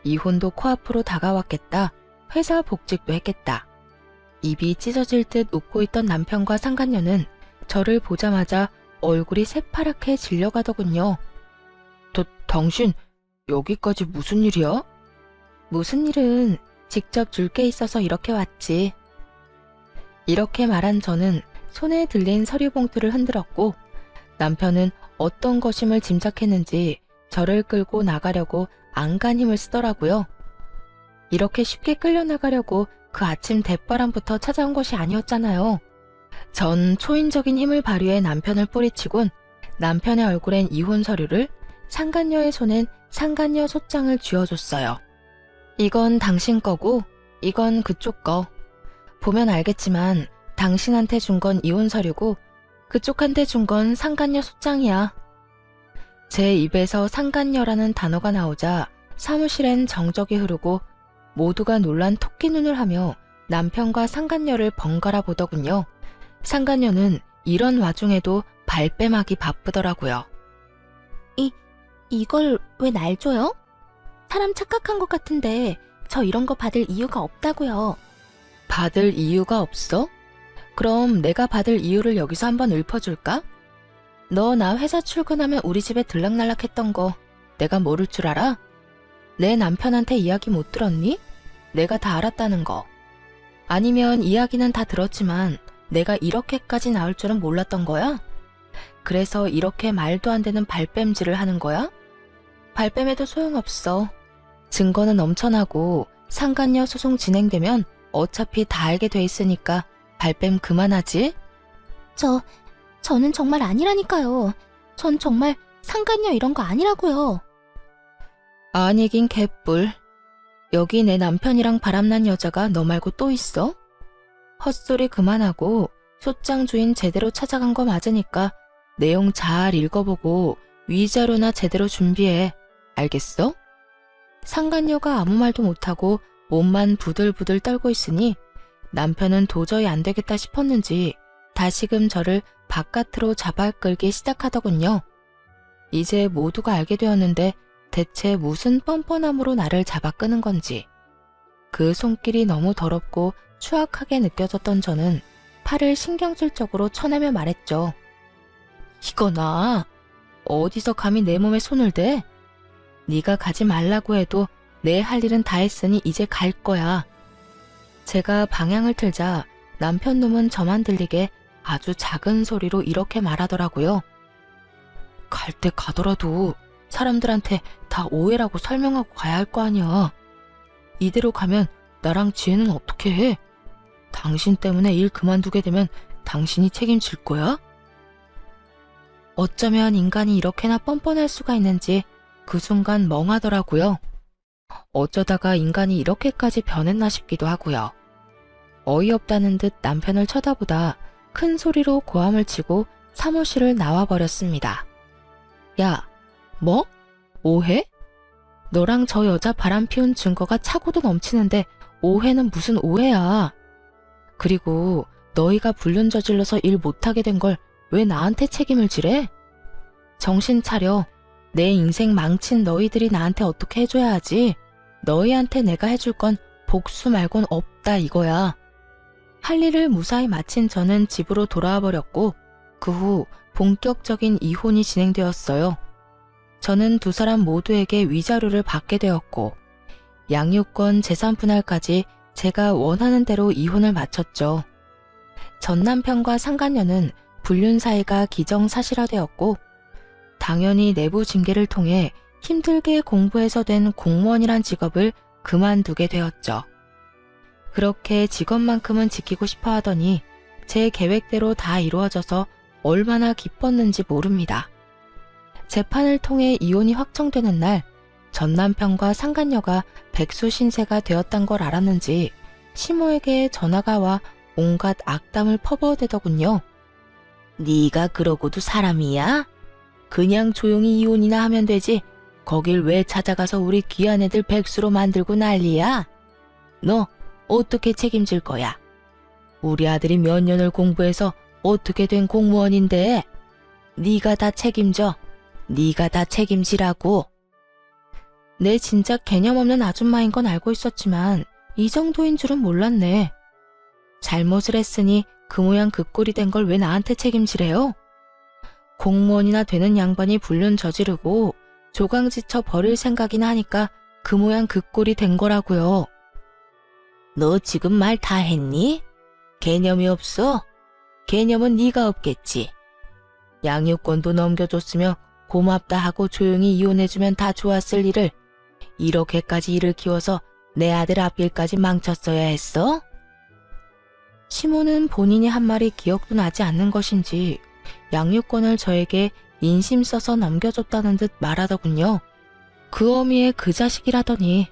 이혼도 코앞으로 다가왔겠다. 회사 복직도 했겠다. 입이 찢어질 듯 웃고 있던 남편과 상간녀는 저를 보자마자 얼굴이 새파랗게 질려가더군요. 당신 여기까지 무슨 일이야? 무슨 일은 직접 줄 게 있어서 이렇게 왔지. 이렇게 말한 저는 손에 들린 서류 봉투를 흔들었고 남편은 어떤 것임을 짐작했는지 저를 끌고 나가려고 안간 힘을 쓰더라고요. 이렇게 쉽게 끌려나가려고 그 아침 대바람부터 찾아온 것이 아니었잖아요. 전 초인적인 힘을 발휘해 남편을 뿌리치곤 남편의 얼굴엔 이혼 서류를, 상간녀의 손엔 상간녀 소장을 쥐어줬어요. 이건 당신 거고 이건 그쪽 거. 보면 알겠지만 당신한테 준 건 이혼 서류고 그쪽한테 준 건 상간녀 소장이야. 제 입에서 상간녀라는 단어가 나오자 사무실엔 정적이 흐르고 모두가 놀란 토끼 눈을 하며 남편과 상간녀를 번갈아 보더군요. 상간녀는 이런 와중에도 발뺌하기 바쁘더라고요. 이걸 왜 날 줘요? 사람 착각한 것 같은데 저 이런 거 받을 이유가 없다고요. 받을 이유가 없어? 그럼 내가 받을 이유를 여기서 한번 읊어줄까? 너 나 회사 출근하면 우리 집에 들락날락했던 거 내가 모를 줄 알아? 내 남편한테 이야기 못 들었니? 내가 다 알았다는 거. 아니면 이야기는 다 들었지만 내가 이렇게까지 나올 줄은 몰랐던 거야? 그래서 이렇게 말도 안 되는 발뺌질을 하는 거야? 발뺌해도 소용없어. 증거는 넘쳐나고 상간녀 소송 진행되면 어차피 다 알게 돼 있으니까 발뺌 그만하지? 저는 정말 아니라니까요. 전 정말 상간녀 이런 거 아니라고요. 아니긴 개뿔. 여기 내 남편이랑 바람난 여자가 너 말고 또 있어? 헛소리 그만하고 소장 주인 제대로 찾아간 거 맞으니까 내용 잘 읽어보고 위자료나 제대로 준비해. 알겠어? 상간녀가 아무 말도 못하고 몸만 부들부들 떨고 있으니 남편은 도저히 안 되겠다 싶었는지 다시금 저를 바깥으로 잡아 끌기 시작하더군요. 이제 모두가 알게 되었는데 대체 무슨 뻔뻔함으로 나를 잡아 끄는 건지. 그 손길이 너무 더럽고 추악하게 느껴졌던 저는 팔을 신경질적으로 쳐내며 말했죠. 이거나 어디서 감히 내 몸에 손을 대? 네가 가지 말라고 해도 내 할 일은 다 했으니 이제 갈 거야. 제가 방향을 틀자 남편 놈은 저만 들리게 아주 작은 소리로 이렇게 말하더라고요. 갈 때 가더라도 사람들한테 다 오해라고 설명하고 가야 할 거 아니야. 이대로 가면 나랑 지혜는 어떻게 해? 당신 때문에 일 그만두게 되면 당신이 책임질 거야? 어쩌면 인간이 이렇게나 뻔뻔할 수가 있는지 그 순간 멍하더라고요. 어쩌다가 인간이 이렇게까지 변했나 싶기도 하고요. 어이없다는 듯 남편을 쳐다보다 큰 소리로 고함을 치고 사무실을 나와버렸습니다. 야, 뭐? 오해? 너랑 저 여자 바람 피운 증거가 차고도 넘치는데 오해는 무슨 오해야. 그리고 너희가 불륜 저질러서 일 못하게 된 걸 왜 나한테 책임을 지래? 정신 차려. 내 인생 망친 너희들이 나한테 어떻게 해줘야 하지. 너희한테 내가 해줄 건 복수 말곤 없다 이거야. 할 일을 무사히 마친 저는 집으로 돌아와 버렸고 그 후 본격적인 이혼이 진행되었어요. 저는 두 사람 모두에게 위자료를 받게 되었고 양육권 재산 분할까지 제가 원하는 대로 이혼을 마쳤죠. 전 남편과 상간녀는 불륜 사이가 기정사실화되었고 당연히 내부 징계를 통해 힘들게 공부해서 된 공무원이란 직업을 그만두게 되었죠. 그렇게 직업만큼은 지키고 싶어 하더니 제 계획대로 다 이루어져서 얼마나 기뻤는지 모릅니다. 재판을 통해 이혼이 확정되는 날 전 남편과 상간녀가 백수신세가 되었단 걸 알았는지 시모에게 전화가 와 온갖 악담을 퍼부어대더군요. 네가 그러고도 사람이야? 그냥 조용히 이혼이나 하면 되지. 거길 왜 찾아가서 우리 귀한 애들 백수로 만들고 난리야? 너 어떻게 책임질 거야? 우리 아들이 몇 년을 공부해서 어떻게 된 공무원인데? 네가 다 책임져. 네가 다 책임지라고. 내 진짜 개념 없는 아줌마인 건 알고 있었지만 이 정도인 줄은 몰랐네. 잘못을 했으니 그 모양 그 꼴이 된 걸 왜 나한테 책임지래요? 공무원이나 되는 양반이 불륜 저지르고 조강지쳐 버릴 생각이나 하니까 그 모양 그 꼴이 된 거라고요. 너 지금 말 다 했니? 개념이 없어? 개념은 네가 없겠지. 양육권도 넘겨줬으면 고맙다 하고 조용히 이혼해주면 다 좋았을 일을 이렇게까지 일을 키워서 내 아들 앞길까지 망쳤어야 했어? 시모는 본인이 한 말이 기억도 나지 않는 것인지 양육권을 저에게 인심 써서 넘겨줬다는 듯 말하더군요. 그 어미의 그 자식이라더니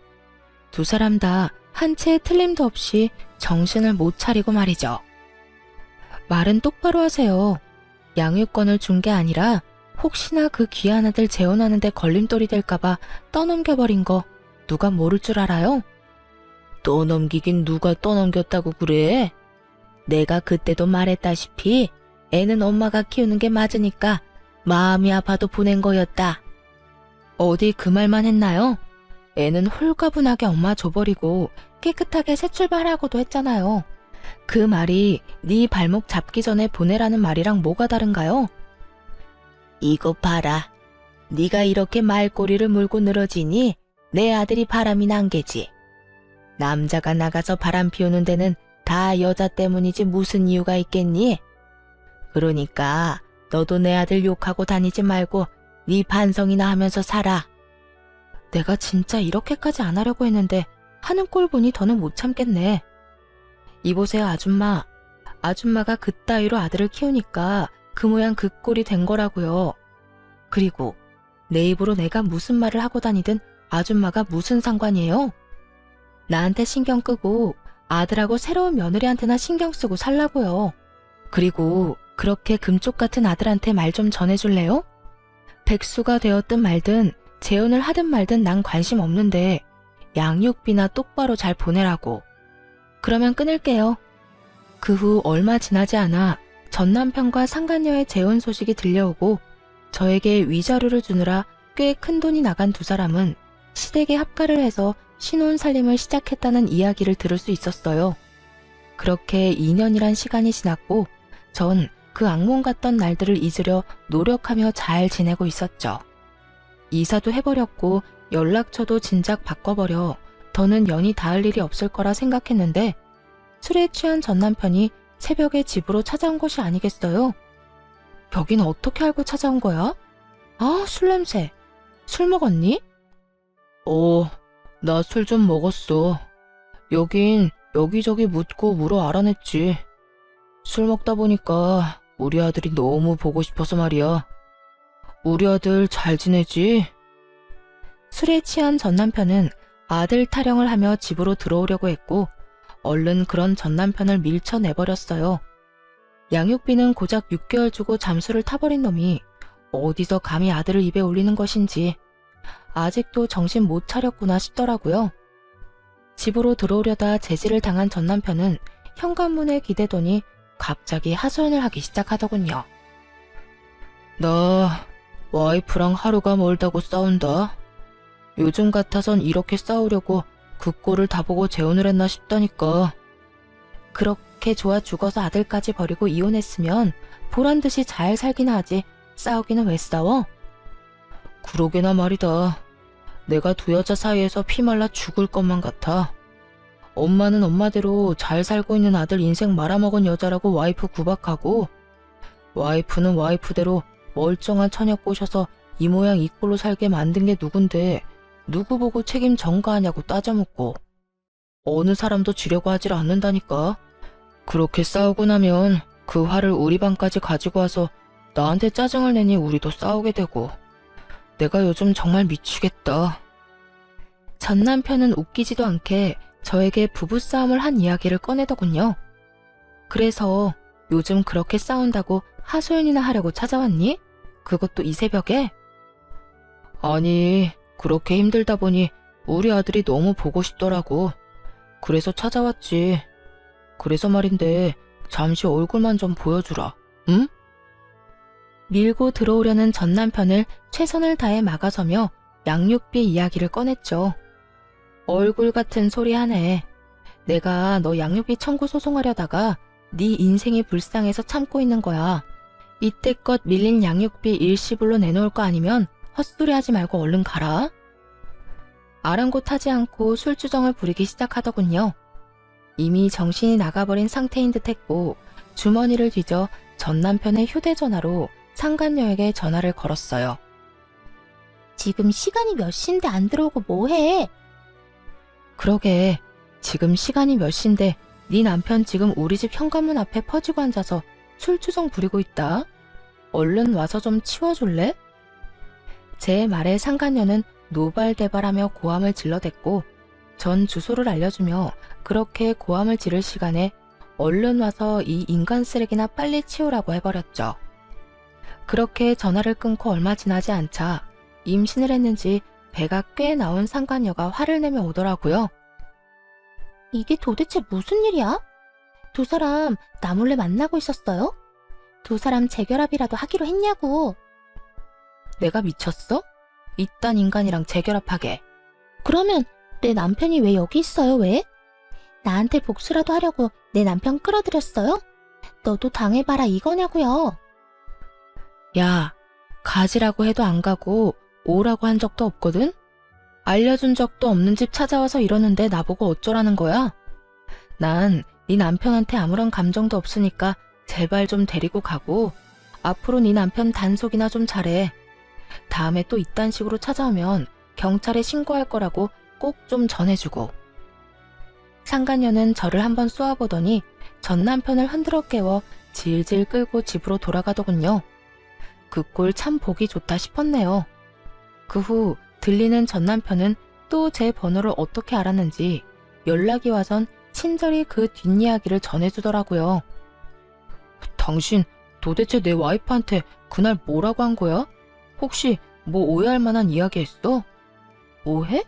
두 사람 다 한 채의 틀림도 없이 정신을 못 차리고 말이죠. 말은 똑바로 하세요. 양육권을 준 게 아니라 혹시나 그 귀한 아들 재혼하는데 걸림돌이 될까봐 떠넘겨버린 거 누가 모를 줄 알아요? 떠넘기긴 누가 떠넘겼다고 그래? 내가 그때도 말했다시피 애는 엄마가 키우는 게 맞으니까 마음이 아파도 보낸 거였다. 어디 그 말만 했나요? 애는 홀가분하게 엄마 줘버리고 깨끗하게 새 출발하고도 했잖아요. 그 말이 네 발목 잡기 전에 보내라는 말이랑 뭐가 다른가요? 이거 봐라. 네가 이렇게 말꼬리를 물고 늘어지니 내 아들이 바람이 난 게지. 남자가 나가서 바람 피우는 데는 다 여자 때문이지 무슨 이유가 있겠니? 그러니까 너도 내 아들 욕하고 다니지 말고 네 반성이나 하면서 살아. 내가 진짜 이렇게까지 안 하려고 했는데 하는 꼴 보니 더는 못 참겠네. 이보세요 아줌마. 아줌마가 그따위로 아들을 키우니까 그 모양 그 꼴이 된 거라고요. 그리고 내 입으로 내가 무슨 말을 하고 다니든 아줌마가 무슨 상관이에요? 나한테 신경 끄고 아들하고 새로운 며느리한테나 신경 쓰고 살라고요. 그리고 그렇게 금쪽 같은 아들한테 말 좀 전해줄래요? 백수가 되었든 말든 재혼을 하든 말든 난 관심 없는데 양육비나 똑바로 잘 보내라고. 그러면 끊을게요. 그 후 얼마 지나지 않아 전 남편과 상간녀의 재혼 소식이 들려오고 저에게 위자료를 주느라 꽤 큰 돈이 나간 두 사람은 시댁에 합가를 해서 신혼 살림을 시작했다는 이야기를 들을 수 있었어요. 그렇게 2년이란 시간이 지났고 전 그 악몽 같던 날들을 잊으려 노력하며 잘 지내고 있었죠. 이사도 해버렸고 연락처도 진작 바꿔버려 더는 연이 닿을 일이 없을 거라 생각했는데 술에 취한 전 남편이 새벽에 집으로 찾아온 것이 아니겠어요? 여긴 어떻게 알고 찾아온 거야? 아, 술 냄새. 술 먹었니? 나 술 좀 먹었어. 여긴 여기저기 묻고 물어 알아냈지. 술 먹다 보니까 우리 아들이 너무 보고 싶어서 말이야. 우리 아들 잘 지내지? 술에 취한 전 남편은 아들 타령을 하며 집으로 들어오려고 했고 얼른 그런 전 남편을 밀쳐내버렸어요. 양육비는 고작 6개월 주고 잠수를 타버린 놈이 어디서 감히 아들을 입에 올리는 것인지 아직도 정신 못 차렸구나 싶더라고요. 집으로 들어오려다 제지를 당한 전 남편은 현관문에 기대더니 갑자기 하소연을 하기 시작하더군요. 나 와이프랑 하루가 멀다고 싸운다. 요즘 같아선 이렇게 싸우려고 그 꼴을 다 보고 재혼을 했나 싶다니까. 그렇게 좋아 죽어서 아들까지 버리고 이혼했으면 보란듯이 잘 살기나 하지 싸우기는 왜 싸워? 그러게나 말이다. 내가 두 여자 사이에서 피말라 죽을 것만 같아. 엄마는 엄마대로 잘 살고 있는 아들 인생 말아먹은 여자라고 와이프 구박하고 와이프는 와이프대로 멀쩡한 처녀 꼬셔서 이 모양 이 꼴로 살게 만든 게 누군데 누구 보고 책임 전가하냐고 따져묻고 어느 사람도 지려고 하질 않는다니까. 그렇게 싸우고 나면 그 화를 우리 방까지 가지고 와서 나한테 짜증을 내니 우리도 싸우게 되고 내가 요즘 정말 미치겠다. 전 남편은 웃기지도 않게 저에게 부부싸움을 한 이야기를 꺼내더군요. 그래서 요즘 그렇게 싸운다고 하소연이나 하려고 찾아왔니? 그것도 이 새벽에? 아니, 그렇게 힘들다 보니 우리 아들이 너무 보고 싶더라고. 그래서 찾아왔지. 그래서 말인데 잠시 얼굴만 좀 보여주라. 응? 밀고 들어오려는 전 남편을 최선을 다해 막아서며 양육비 이야기를 꺼냈죠. 얼굴 같은 소리 하네. 내가 너 양육비 청구 소송하려다가 네 인생이 불쌍해서 참고 있는 거야. 이때껏 밀린 양육비 일시불로 내놓을 거 아니면 헛소리 하지 말고 얼른 가라. 아랑곳하지 않고 술주정을 부리기 시작하더군요. 이미 정신이 나가버린 상태인 듯했고 주머니를 뒤져 전 남편의 휴대전화로 상간녀에게 전화를 걸었어요. 지금 시간이 몇 시인데 안 들어오고 뭐해? 그러게, 지금 시간이 몇 시인데 네 남편 지금 우리 집 현관문 앞에 퍼지고 앉아서 술주정 부리고 있다. 얼른 와서 좀 치워줄래? 제 말에 상간녀는 노발대발하며 고함을 질러댔고 전 주소를 알려주며 그렇게 고함을 지를 시간에 얼른 와서 이 인간 쓰레기나 빨리 치우라고 해버렸죠. 그렇게 전화를 끊고 얼마 지나지 않자 임신을 했는지 배가 꽤 나온 상간녀가 화를 내며 오더라고요. 이게 도대체 무슨 일이야? 두 사람 나 몰래 만나고 있었어요? 두 사람 재결합이라도 하기로 했냐고. 내가 미쳤어? 이딴 인간이랑 재결합하게. 그러면 내 남편이 왜 여기 있어요, 왜? 나한테 복수라도 하려고 내 남편 끌어들였어요? 너도 당해봐라 이거냐고요. 야, 가지라고 해도 안 가고 오라고 한 적도 없거든? 알려준 적도 없는 집 찾아와서 이러는데 나보고 어쩌라는 거야? 난 네 남편한테 아무런 감정도 없으니까 제발 좀 데리고 가고 앞으로 네 남편 단속이나 좀 잘해. 다음에 또 이딴 식으로 찾아오면 경찰에 신고할 거라고 꼭 좀 전해주고. 상간녀는 저를 한번 쏘아보더니 전 남편을 흔들어 깨워 질질 끌고 집으로 돌아가더군요. 그 꼴 참 보기 좋다 싶었네요. 그 후 들리는 전 남편은 또 제 번호를 어떻게 알았는지 연락이 와선 친절히 그 뒷이야기를 전해주더라고요. 당신 도대체 내 와이프한테 그날 뭐라고 한 거야? 혹시 뭐 오해할 만한 이야기 했어? 오해?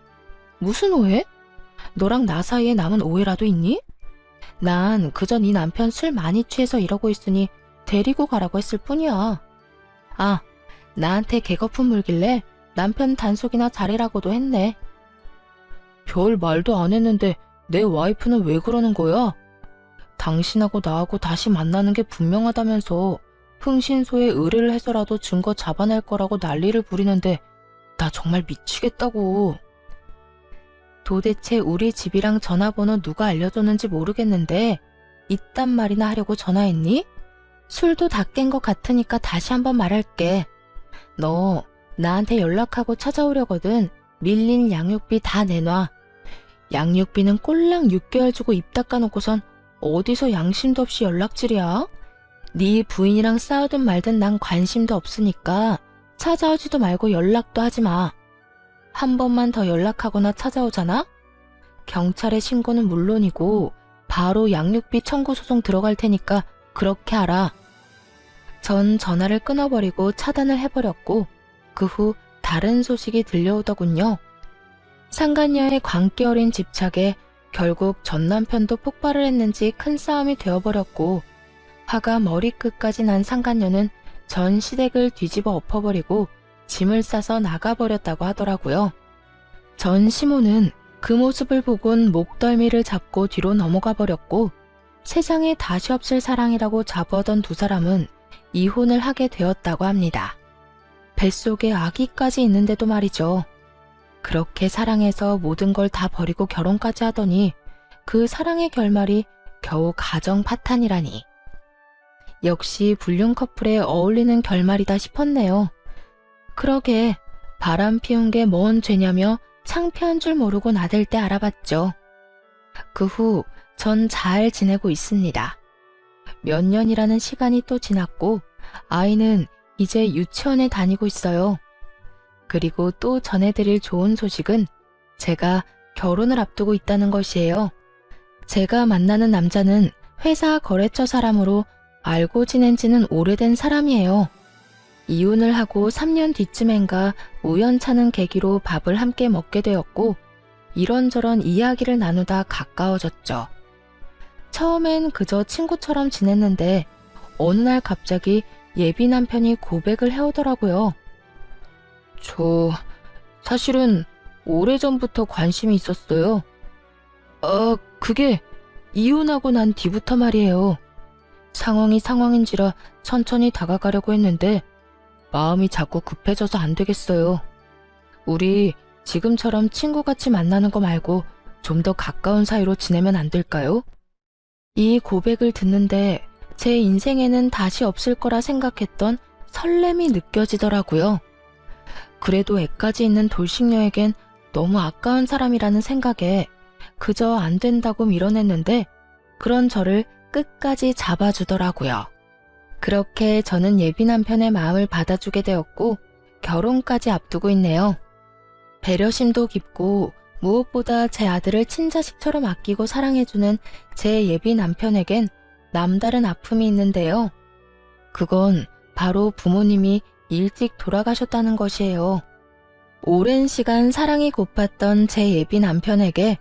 무슨 오해? 너랑 나 사이에 남은 오해라도 있니? 난 그저 네 남편 술 많이 취해서 이러고 있으니 데리고 가라고 했을 뿐이야. 아, 나한테 개거품 물길래 남편 단속이나 잘해라고도 했네. 별 말도 안 했는데 내 와이프는 왜 그러는 거야? 당신하고 나하고 다시 만나는 게 분명하다면서 흥신소에 의뢰를 해서라도 증거 잡아낼 거라고 난리를 부리는데 나 정말 미치겠다고. 도대체 우리 집이랑 전화번호 누가 알려줬는지 모르겠는데 이딴 말이나 하려고 전화했니? 술도 다 깬 것 같으니까 다시 한번 말할게. 너 나한테 연락하고 찾아오려거든 밀린 양육비 다 내놔. 양육비는 꼴랑 6개월 주고 입 닦아놓고선 어디서 양심도 없이 연락질이야? 네 부인이랑 싸우든 말든 난 관심도 없으니까 찾아오지도 말고 연락도 하지 마. 한 번만 더 연락하거나 찾아오잖아? 경찰에 신고는 물론이고 바로 양육비 청구 소송 들어갈 테니까 그렇게 알아. 전 전화를 끊어버리고 차단을 해버렸고 그 후 다른 소식이 들려오더군요. 상간녀의 광기 어린 집착에 결국 전 남편도 폭발을 했는지 큰 싸움이 되어버렸고 화가 머리끝까지 난 상간녀는 전 시댁을 뒤집어 엎어버리고 짐을 싸서 나가버렸다고 하더라고요. 전 시모는 그 모습을 보곤 목덜미를 잡고 뒤로 넘어가 버렸고 세상에 다시 없을 사랑이라고 자부하던 두 사람은 이혼을 하게 되었다고 합니다. 뱃속에 아기까지 있는데도 말이죠. 그렇게 사랑해서 모든 걸 다 버리고 결혼까지 하더니 그 사랑의 결말이 겨우 가정 파탄이라니. 역시 불륜 커플에 어울리는 결말이다 싶었네요. 그러게 바람 피운 게 뭔 죄냐며 창피한 줄 모르고 나댈 때 알아봤죠. 그 후 전 잘 지내고 있습니다. 몇 년이라는 시간이 또 지났고 아이는 이제 유치원에 다니고 있어요. 그리고 또 전해드릴 좋은 소식은 제가 결혼을 앞두고 있다는 것이에요. 제가 만나는 남자는 회사 거래처 사람으로 알고 지낸 지는 오래된 사람이에요. 이혼을 하고 3년 뒤쯤엔가 우연찮은 계기로 밥을 함께 먹게 되었고 이런저런 이야기를 나누다 가까워졌죠. 처음엔 그저 친구처럼 지냈는데 어느 날 갑자기 예비 남편이 고백을 해오더라고요. 저 사실은 오래전부터 관심이 있었어요. 그게 이혼하고 난 뒤부터 말이에요. 상황이 상황인지라 천천히 다가가려고 했는데 마음이 자꾸 급해져서 안 되겠어요. 우리 지금처럼 친구같이 만나는 거 말고 좀 더 가까운 사이로 지내면 안 될까요? 이 고백을 듣는데 제 인생에는 다시 없을 거라 생각했던 설렘이 느껴지더라고요. 그래도 애까지 있는 돌싱녀에겐 너무 아까운 사람이라는 생각에 그저 안 된다고 밀어냈는데 그런 저를 끝까지 잡아주더라고요. 그렇게 저는 예비 남편의 마음을 받아주게 되었고 결혼까지 앞두고 있네요. 배려심도 깊고 무엇보다 제 아들을 친자식처럼 아끼고 사랑해주는 제 예비 남편에겐 남다른 아픔이 있는데요. 그건 바로 부모님이 일찍 돌아가셨다는 것이에요. 오랜 시간 사랑이 고팠던 제 예비 남편에게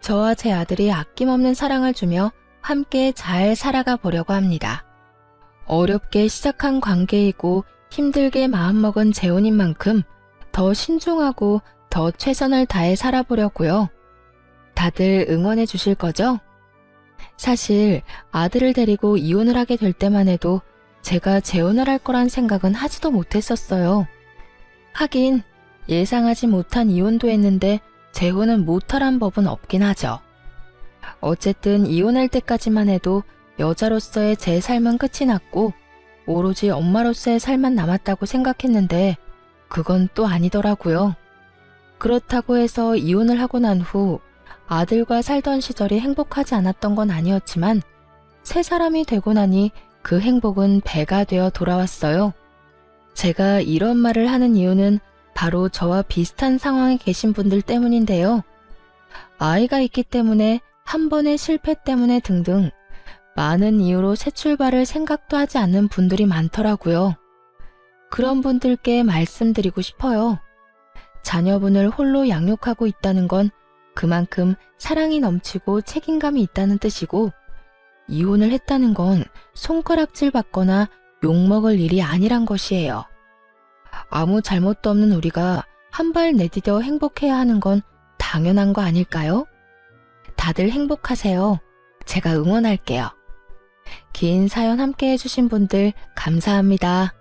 저와 제 아들이 아낌없는 사랑을 주며 함께 잘 살아가 보려고 합니다. 어렵게 시작한 관계이고 힘들게 마음먹은 재혼인 만큼 더 신중하고 더 최선을 다해 살아보려고요. 다들 응원해 주실 거죠? 사실 아들을 데리고 이혼을 하게 될 때만 해도 제가 재혼을 할 거란 생각은 하지도 못했었어요. 하긴 예상하지 못한 이혼도 했는데 재혼은 못하란 법은 없긴 하죠. 어쨌든 이혼할 때까지만 해도 여자로서의 제 삶은 끝이 났고 오로지 엄마로서의 삶만 남았다고 생각했는데 그건 또 아니더라고요. 그렇다고 해서 이혼을 하고 난 후 아들과 살던 시절이 행복하지 않았던 건 아니었지만 새 사람이 되고 나니 그 행복은 배가 되어 돌아왔어요. 제가 이런 말을 하는 이유는 바로 저와 비슷한 상황에 계신 분들 때문인데요. 아이가 있기 때문에 한 번의 실패 때문에 등등 많은 이유로 새 출발을 생각도 하지 않는 분들이 많더라고요. 그런 분들께 말씀드리고 싶어요. 자녀분을 홀로 양육하고 있다는 건 그만큼 사랑이 넘치고 책임감이 있다는 뜻이고 이혼을 했다는 건 손가락질 받거나 욕먹을 일이 아니란 것이에요. 아무 잘못도 없는 우리가 한 발 내디뎌 행복해야 하는 건 당연한 거 아닐까요? 다들 행복하세요. 제가 응원할게요. 긴 사연 함께 해주신 분들 감사합니다.